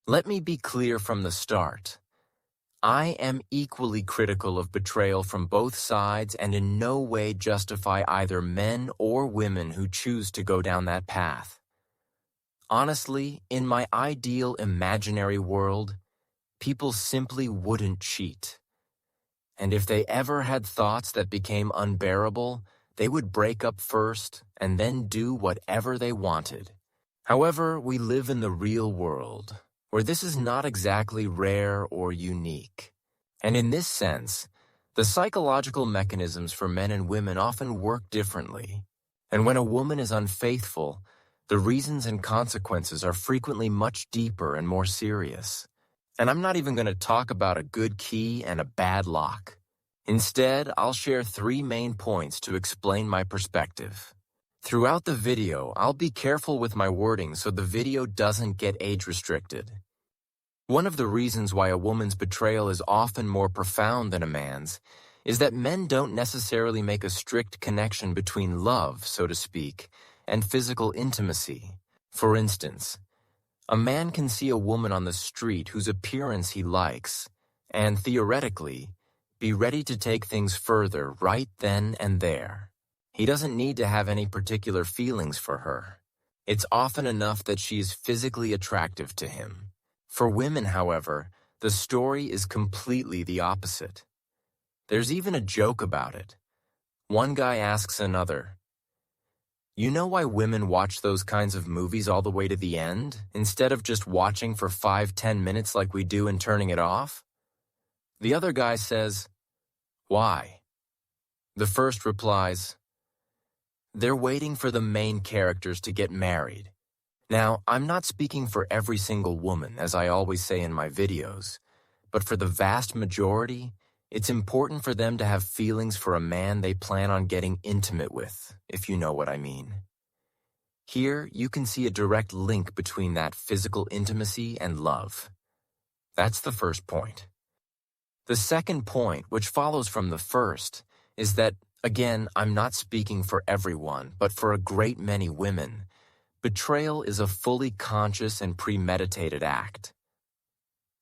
Let me be clear from the start. I am equally critical of betrayal from both sides and in no way justify either men or women who choose to go down that path. Honestly, in my ideal imaginary world, people simply wouldn't cheat. And if they ever had thoughts that became unbearable, they would break up first and then do whatever they wanted. However, we live in the real world, where this is not exactly rare or unique. And in this sense, the psychological mechanisms for men and women often work differently. And when a woman is unfaithful, the reasons and consequences are frequently much deeper and more serious. And I'm not even going to talk about a good key and a bad lock. Instead, I'll share 3 main points to explain my perspective. Throughout the video, I'll be careful with my wording so the video doesn't get age restricted. One of the reasons why a woman's betrayal is often more profound than a man's is that men don't necessarily make a strict connection between love, so to speak, and physical intimacy. For instance, a man can see a woman on the street whose appearance he likes, and theoretically, be ready to take things further right then and there. He doesn't need to have any particular feelings for her. It's often enough that she is physically attractive to him. For women, however, the story is completely the opposite. There's even a joke about it. One guy asks another, "You know why women watch those kinds of movies all the way to the end, instead of just watching for 5-10 minutes like we do and turning it off?" The other guy says, "Why?" The first replies, "They're waiting for the main characters to get married." Now, I'm not speaking for every single woman, as I always say in my videos, but for the vast majority, it's important for them to have feelings for a man they plan on getting intimate with, if you know what I mean. Here, you can see a direct link between that physical intimacy and love. That's the first point. The second point, which follows from the first, is that, again, I'm not speaking for everyone, but for a great many women, betrayal is a fully conscious and premeditated act.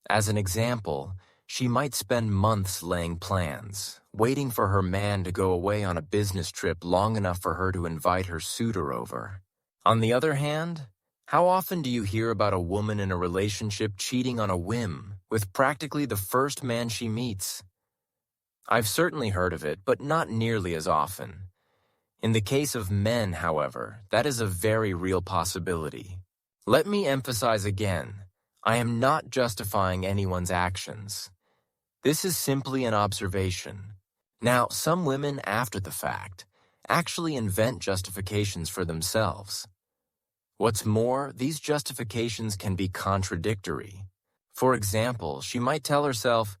As an example, she might spend months laying plans, waiting for her man to go away on a business trip long enough for her to invite her suitor over. On the other hand, how often do you hear about a woman in a relationship cheating on a whim with practically the first man she meets? I've certainly heard of it, but not nearly as often. In the case of men, however, that is a very real possibility. Let me emphasize again, I am not justifying anyone's actions. This is simply an observation. Now, some women, after the fact, actually invent justifications for themselves. What's more, these justifications can be contradictory. For example, she might tell herself,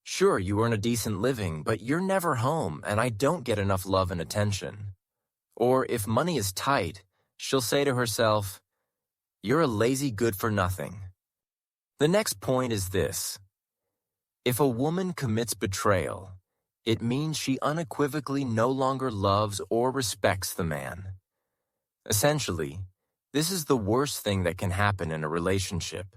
"Sure, you earn a decent living, but you're never home and I don't get enough love and attention." Or if money is tight, she'll say to herself, "You're a lazy good-for-nothing." The next point is this. If a woman commits betrayal, it means she unequivocally no longer loves or respects the man. Essentially, this is the worst thing that can happen in a relationship.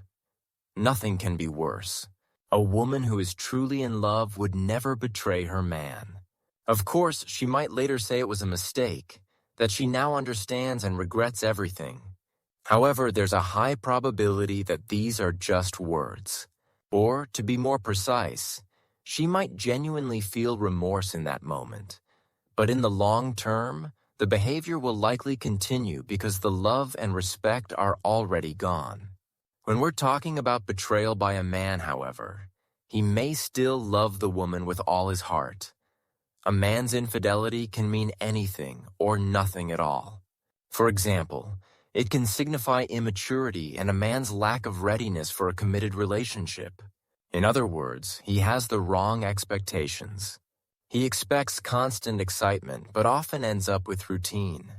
Nothing can be worse. A woman who is truly in love would never betray her man. Of course, she might later say it was a mistake, that she now understands and regrets everything. However, there's a high probability that these are just words. Or, to be more precise, she might genuinely feel remorse in that moment. But in the long term, the behavior will likely continue because the love and respect are already gone. When we're talking about betrayal by a man, however, he may still love the woman with all his heart. A man's infidelity can mean anything or nothing at all. For example, it can signify immaturity and a man's lack of readiness for a committed relationship. In other words, he has the wrong expectations. He expects constant excitement, but often ends up with routine.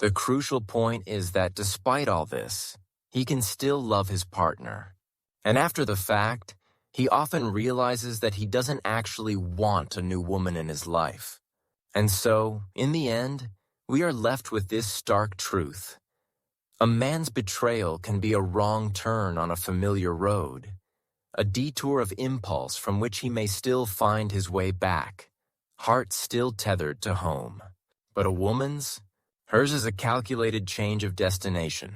The crucial point is that despite all this, he can still love his partner. And after the fact, he often realizes that he doesn't actually want a new woman in his life. And so, in the end, we are left with this stark truth. A man's betrayal can be a wrong turn on a familiar road, a detour of impulse from which he may still find his way back, heart still tethered to home. But a woman's? Hers is a calculated change of destination.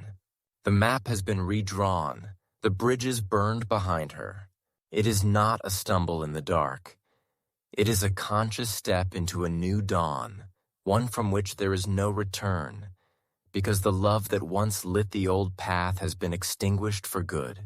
The map has been redrawn, the bridges burned behind her. It is not a stumble in the dark. It is a conscious step into a new dawn, one from which there is no return, because the love that once lit the old path has been extinguished for good.